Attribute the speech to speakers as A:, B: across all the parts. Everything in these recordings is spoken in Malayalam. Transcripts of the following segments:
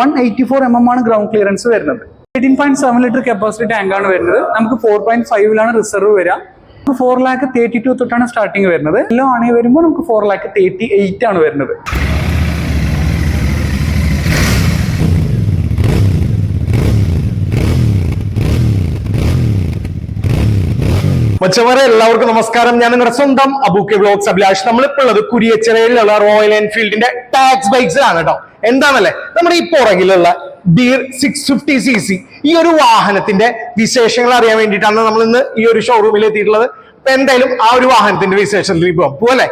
A: 184 mm ആണ് ഗ്രൗണ്ട് ക്ലിയറൻസ് വരുന്നത്. 18.7 ലിറ്റർ കപ്പാസിറ്റി ടാങ്കാണ് വരുന്നത്. നമുക്ക് 4.5 റിസർവ് വരിക. 4,32,000 തൊട്ടാണ് സ്റ്റാർട്ടിങ് വരുന്നത്. എല്ലാം ആണെങ്കിൽ വരുമ്പോൾ നമുക്ക് 4,38,000 ആണ് വരുന്നത്.
B: മച്ചവരെ എല്ലാവർക്കും നമസ്കാരം. ഞാൻ നിങ്ങളുടെ സ്വന്തം അബൂക്കെ വ്ലോഗ്സ് അഭിലാഷ്. നമ്മളിപ്പോൾ ഉള്ളത് കുരിയച്ചിറയിലുള്ള റോയൽ എൻഫീൽഡിന്റെ ടാക്സ് ബൈക്സിലാണ് കേട്ടോ. എന്താണല്ലേ നമ്മുടെ ഈ പുറകിലുള്ള ബിയർ 650cc ഈ ഒരു വാഹനത്തിന്റെ വിശേഷങ്ങൾ അറിയാൻ വേണ്ടിയിട്ടാണ് നമ്മൾ ഇന്ന് ഈ ഒരു ഷോറൂമിൽ എത്തിയിട്ടുള്ളത്. അപ്പൊ എന്തായാലും ആ ഒരു വാഹനത്തിന്റെ വിശേഷത്തിലേക്ക് പോകാം. പോവല്ലേ?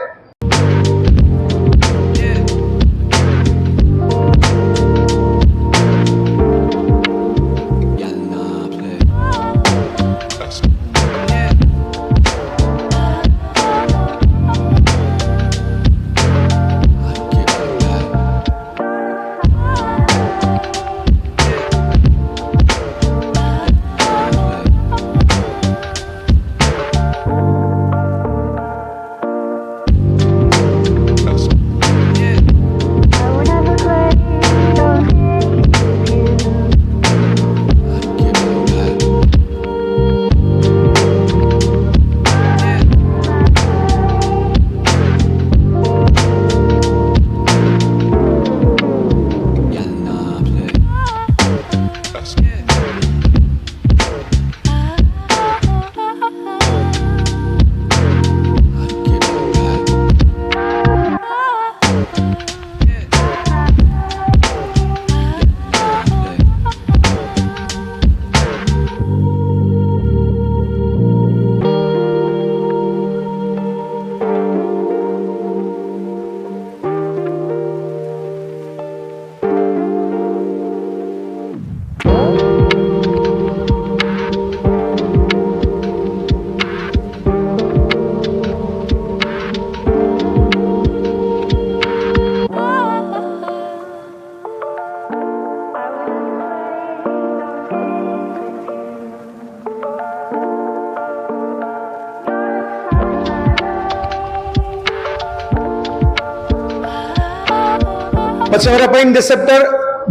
B: പക്ഷെ അവരപ്പോ ഇന്റർസെപ്റ്റർ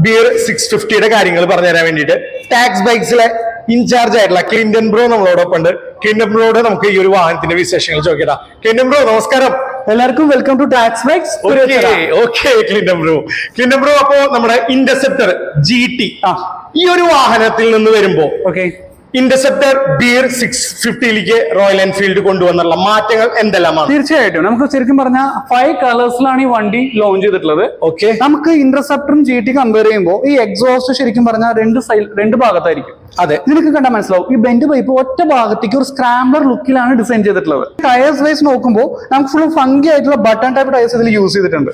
B: ബിയർ 650യുടെ കാര്യങ്ങൾ പറഞ്ഞു തരാൻ വേണ്ടിയിട്ട് ടാക്സ് ബൈക്സിലെ ഇൻചാർജ് ആയിട്ടുള്ള ക്ലിന്റൺ ബ്രോ നമ്മളോടൊപ്പം ഉണ്ട്. ക്ലിന്റൺ ബ്രോയോട് നമുക്ക് ഈ ഒരു വാഹനത്തിന്റെ വിശേഷങ്ങൾ ചോദിക്കട്ടാ. ക്ലിന്റൺ ബ്രോ നമസ്കാരം.
A: എല്ലാവർക്കും welcome to Tax Bikes.
B: Clinton bro അപ്പോ നമ്മുടെ ഇന്റർസെപ്റ്റർ GT ഈ ഒരു വാഹനത്തിൽ നിന്ന് വരുമ്പോ ഇന്റർസെപ്റ്റർ ബിയർ 650യിലേക്ക് റോയൽ എൻഫീൽഡ് കൊണ്ടുവന്നുള്ള മാറ്റങ്ങൾ എന്തെല്ലാമാണ്?
A: തീർച്ചയായിട്ടും നമുക്ക് ശരിക്കും പറഞ്ഞാൽ 5 കളേഴ്സിലാണ് ഈ വണ്ടി ലോഞ്ച് ചെയ്തിട്ടുള്ളത്. നമുക്ക് ഇന്റർസെപ്റ്ററും GT കമ്പയർ ചെയ്യുമ്പോൾ ഈ എക്സോസ്റ്റ് ശരിക്കും പറഞ്ഞാൽ രണ്ട് ഭാഗത്തായിരിക്കും.
B: അതെ,
A: നിനക്ക് കണ്ടാൽ മനസ്സിലാവും. ഈ ബെൻഡ് പൈപ്പ് ഒറ്റ ഭാഗത്തേക്ക് ഒരു സ്ക്രാംബ്ലർ ലുക്കിലാണ് ഡിസൈൻ ചെയ്തിട്ടുള്ളത്. ടയേഴ്സ് വൈസ് നോക്കുമ്പോൾ നമുക്ക് ഫുൾ ഫംഗി ആയിട്ടുള്ള ബട്ടൺ ടൈപ്പ് ടയേഴ്സ് ഇതിൽ യൂസ് ചെയ്തിട്ടുണ്ട്.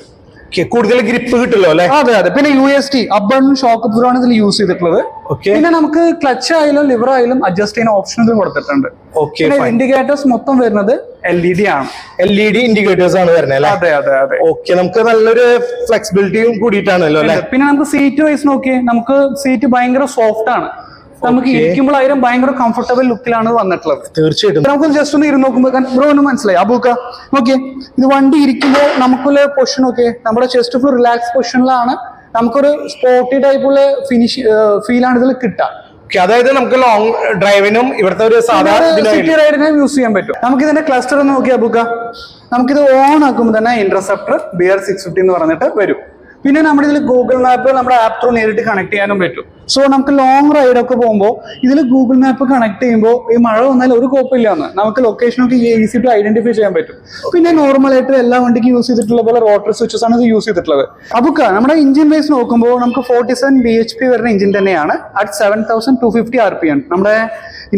B: കൂടുതൽ ഗ്രിപ്പ് കിട്ടുമല്ലോ അല്ലെ?
A: അതെ. പിന്നെ UST അബൺ ഷോക്ക് അബ്സോർബറാണ് ഇതിൽ യൂസ് ചെയ്തിട്ടുള്ളത്. പിന്നെ നമുക്ക് ക്ലച്ച് ആയാലും ലിവർ ആയാലും അഡ്ജസ്റ്റ് ചെയ്യുന്ന ഓപ്ഷൻ ഇത് കൊടുത്തിട്ടുണ്ട്. ഇൻഡിക്കേറ്റേഴ്സ് മൊത്തം വരുന്നത് LED ആണ്.
B: LED ഇൻഡിക്കേറ്റേഴ്സ് ആണ് വരുന്നത്.
A: അതെ.
B: ഓക്കെ, നമുക്ക് നല്ലൊരു ഫ്ലെക്സിബിലിറ്റിയും കൂടിയിട്ടാണല്ലോ അല്ലെ?
A: പിന്നെ നമുക്ക് സീറ്റ് വൈസ് നോക്കിയേ, നമുക്ക് സീറ്റ് ഭയങ്കര സോഫ്റ്റ് ആണ്. നമുക്ക് ഇരിക്കുമ്പോഴായാലും ഭയങ്കര കംഫർട്ടബിൾ ലുക്കിലാണ് വന്നിട്ടുള്ളത്.
B: തീർച്ചയായിട്ടും
A: നമുക്ക് ജസ്റ്റ് ഒന്ന് ഇരുന്ന് നോക്കുമ്പോൾ ബ്രോ ഒന്ന് മനസ്സിലായി. അബൂക്ക നോക്കിയേ, ഇത് വണ്ടി ഇരിക്കുമ്പോൾ നമുക്കുള്ള പൊസിഷൻ നോക്കിയേ, നമ്മുടെ ചെസ്റ്റ് ഫുൾ റിലാക്സ് പൊസിഷനിലാണ്. നമുക്കൊരു സ്പോർട്ടി ടൈപ്പുള്ള ഫീലാണ് ഇതിൽ കിട്ടുക.
B: അതായത് നമുക്ക് ലോങ് ഡ്രൈവിനും ഇവിടുത്തെ ഒരു സാധാരണ
A: സിറ്റി റൈഡിനും യൂസ് ചെയ്യാൻ പറ്റും. നമുക്ക് ഇതിന്റെ ക്ലസ്റ്റർ ഒന്ന് നോക്കിയാൽ അബൂക്ക, നമുക്കിത് ഓൺ ആക്കുമ്പോൾ തന്നെ ഇന്റർസെപ്റ്റർ BR 650 എന്ന് പറഞ്ഞിട്ട് വരും. പിന്നെ നമ്മുടെ ഇതിൽ ഗൂഗിൾ മാപ്പ് നമ്മുടെ ആപ്പ് ത്രൂ നേരിട്ട് കണക്ട് ചെയ്യാനും പറ്റും. സോ നമുക്ക് ലോങ് റൈഡൊക്കെ പോകുമ്പോൾ ഇതിൽ ഗൂഗിൾ മാപ്പ് കണക്ട് ചെയ്യുമ്പോൾ ഈ മഴ വന്നാൽ ഒരു കുഴപ്പമില്ല എന്ന് നമുക്ക് ലൊക്കേഷനൊക്കെ ഈസി ടു ഐഡന്റിഫൈ ചെയ്യാൻ പറ്റും. പിന്നെ നോർമലായിട്ട് എല്ലാ വണ്ടിക്കും യൂസ് ചെയ്തിട്ടുള്ള പോലെ റോട്ടറി സ്വിച്ചസ് ആണ് ഇത് യൂസ് ചെയ്തിട്ടുള്ളത്. അപ്പൊക്കെ നമ്മുടെ എഞ്ചിൻ ബേസ് നോക്കുമ്പോൾ നമുക്ക് 47 bhp വരുന്ന എഞ്ചിൻ തന്നെയാണ്. അറ്റ് 7,250 RPM നമ്മുടെ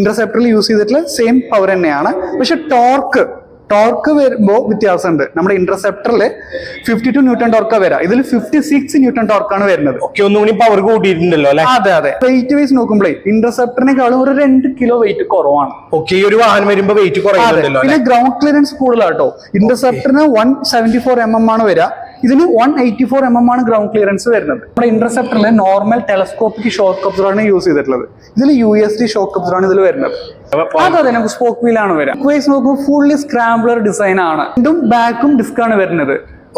A: ഇന്റർസെപ്റ്ററിൽ യൂസ് ചെയ്തിട്ടുള്ള സെയിം പവർ തന്നെയാണ്. പക്ഷെ ടോർക്ക് വരുമ്പോൾ വ്യത്യാസമുണ്ട്. നമ്മുടെ ഇന്റർസെപ്റ്ററിൽ 52 ന്യൂട്ടൺ ടോർക്ക വരാം, ഇതിൽ 56 ന്യൂട്ടൺ ടോർക്കാണ് വരുന്നത്.
B: ഒന്നുകൂടി പവർ കൂട്ടിയിട്ടുണ്ടല്ലോ അല്ലെ?
A: അതെ. വെയിറ്റ് വൈസ് നോക്കുമ്പോഴേ ഇന്റർസെപ്റ്ററിനെക്കാളും ഒരു 2 കിലോ വെയിറ്റ് കുറവാണ്.
B: ഈ ഒരു വാഹനം വരുമ്പോൾ വെയിറ്റ് കുറയുന്നുണ്ടല്ലോ.
A: പിന്നെ ഗ്രൗണ്ട് ക്ലിയറൻസ് കൂടുതലാട്ടോ. ഇന്റർസെപ്റ്ററിന് 174 mm ആണ് വരിക, ഇതിന് 184 mm ആണ് ഗ്രൗണ്ട് ക്ലിയറൻസ് വരുന്നത്. നമ്മുടെ ഇന്റർസെപ്റ്ററിൽ നോർമൽ ടെലസ്കോപ്പിക് ഷോക്ക് അബ്സോർബറാണ് യൂസ് ചെയ്തിട്ടുള്ളത്. ഇതിൽ USD ഷോക്ക് അബ്സോർബറാണ് ഇതിൽ വരുന്നത്. അതെ, നമുക്ക് സ്പോക്ക് വീലാണ് വരാം. വൈസ് നോക്കുമ്പോൾ ഫുള്ളി സ്ക്രാംബ്ലർ ഡിസൈൻ ആണ്. രണ്ടും ബാക്കും ഡിസ്ക് ആണ് വരുന്നത്.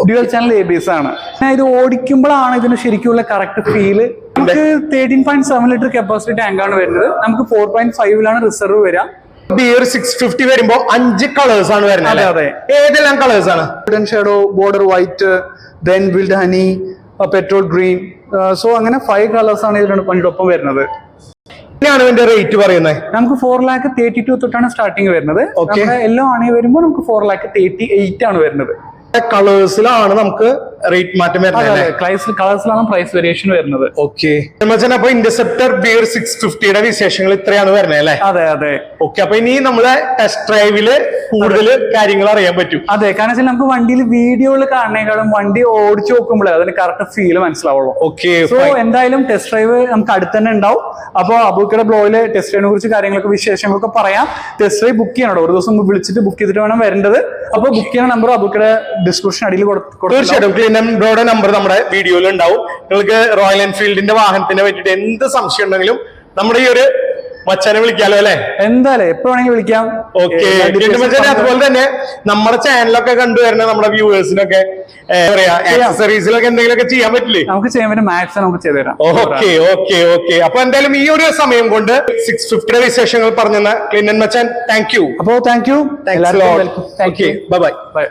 A: ഡ്യുവൽ ചാനൽ ABS ആണ്. ഇത് ഓടിക്കുമ്പോഴാണ് ഇതിന് ശരിക്കുള്ള കറക്റ്റ് ഫീല്. നമുക്ക് 13.7 ലിറ്റർ കപ്പാസിറ്റി ടാങ്ക് ആണ് വരുന്നത്. നമുക്ക് 4.5 റിസർവ് വരാം.
B: ബിയർ 650 വരുമ്പോ 5 കളേഴ്സ് ആണ് വരുന്നത്.
A: അതെ.
B: ഏതെല്ലാം കളേഴ്സ് ആണ്?
A: Shadow, border white, then willed honey, petrol green. So അങ്ങനെ 5 കളേഴ്സ് ആണ് ഇതിനൊപ്പം വരുന്നത്.
B: ഇതിന്റെ റേറ്റ് പറയുന്നത്
A: നമുക്ക് 4,32,000 തൊട്ടാണ് സ്റ്റാർട്ടിങ് വരുന്നത്. എല്ലാം ആണെങ്കിൽ വരുമ്പോൾ നമുക്ക് 4,38,000 ആണ് വരുന്നത്.
B: കളേഴ്സിലാണ് നമുക്ക് റേറ്റ് മാറ്റം വരുന്നത്.
A: കളേഴ്സിലാണ് പ്രൈസ് വേരിയേഷൻ വരുന്നത്.
B: ഓക്കെ. അപ്പൊ ഇന്റർസെപ്റ്റർ ബിയർ 650യുടെ വിശേഷങ്ങൾ ഇത്രയാണ് വരുന്നത് അല്ലേ?
A: അതെ.
B: ഓക്കെ. അപ്പൊ ഇനി നമ്മളെ ടെസ്റ്റ് ഡ്രൈവില് കൂടുതൽ കാര്യങ്ങൾ അറിയാൻ പറ്റും.
A: അതെ, കാരണം നമുക്ക് വണ്ടിയിൽ വീഡിയോയിൽ കാണുന്നേക്കാളും വണ്ടി ഓടിച്ചു നോക്കുമ്പോഴേ അതിന് കറക്റ്റ് ഫീൽ മനസ്സിലാവുള്ളൂ.
B: ഓക്കെ.
A: സോ എന്തായാലും ടെസ്റ്റ് ഡ്രൈവ് നമുക്ക് അടുത്ത് തന്നെ ഉണ്ടാവും. അപ്പോൾ അബൂക്കയുടെ ബ്ലോഗില് ടെസ്റ്റ് ഡ്രൈവിനെ കുറിച്ച് കാര്യങ്ങളൊക്കെ വിശേഷങ്ങളൊക്കെ പറയാം. ടെസ്റ്റ് ഡ്രൈവ് ബുക്ക് ചെയ്യണം. ഒരു ദിവസം വിളിച്ചിട്ട് ബുക്ക് ചെയ്തിട്ട് വേണം വരേണ്ടത്. അപ്പോൾ ബുക്ക് ചെയ്യുന്ന നമ്പർ അബൂക്കയുടെ ഡിസ്ക്രിപ്ഷൻ അടിയിൽ
B: തീർച്ചയായിട്ടും നമ്പർ നമ്മുടെ വീഡിയോയിൽ ഉണ്ടാവും. നിങ്ങൾക്ക് റോയൽ എൻഫീൽഡിന്റെ വാഹനത്തിനെ പറ്റിയിട്ട് എന്ത് സംശയം ഉണ്ടെങ്കിലും നമ്മുടെ ഈ ഒരു മച്ചാനെ വിളിക്കാലോ അല്ലെ?
A: എന്തായാലും എപ്പോ വേണമെങ്കിൽ വിളിക്കാം.
B: ഓക്കെ. അതുപോലെ തന്നെ നമ്മുടെ ചാനലൊക്കെ കണ്ടുവരുന്ന നമ്മുടെ വ്യൂവേഴ്സിനൊക്കെ ആക്സസറീസിലൊക്കെ എന്തെങ്കിലുമൊക്കെ ചെയ്യാൻ പറ്റില്ലേ?
A: നമുക്ക് ചെയ്യാൻ പറ്റും. മാക്സ് നമുക്ക് ചെയ്തു തരാം.
B: ഓക്കെ. അപ്പൊ എന്തായാലും ഈ ഒരു സമയം കൊണ്ട് 650യുടെ വിശേഷങ്ങൾ പറഞ്ഞ ക്ലിൻഡൻ മച്ചാൻ താങ്ക് യു.
A: അപ്പോ താങ്ക് യു.
B: ബൈ.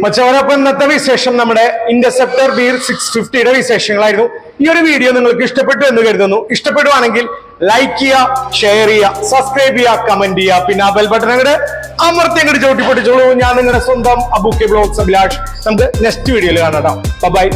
B: മച്ചവരപ്പം ഇന്നത്തെ വിശേഷം നമ്മുടെ ഇന്റർസെപ്റ്റർ ബിയർ 650യുടെ വിശേഷങ്ങളായിരുന്നു. ഈ ഒരു വീഡിയോ നിങ്ങൾക്ക് ഇഷ്ടപ്പെട്ടു എന്ന് കരുതുന്നു. ഇഷ്ടപ്പെടുവാണെങ്കിൽ ലൈക്ക് ചെയ്യുക, ഷെയർ ചെയ്യുക, സബ്സ്ക്രൈബ് ചെയ്യുക, കമന്റ് ചെയ്യുക. പിന്നെ ആ ബെൽ ബട്ടൺ അങ്ങോട്ട് അമർത്തി അങ്ങോട്ട് ചവിട്ടി പൊട്ടിച്ചോളൂ. ഞാൻ നിങ്ങളുടെ സ്വന്തം അബൂക്കെ ബ്ലോഗ്സ് അഭിലാഷ്. നമുക്ക് നെക്സ്റ്റ് വീഡിയോയിൽ കാണാം. ബൈ.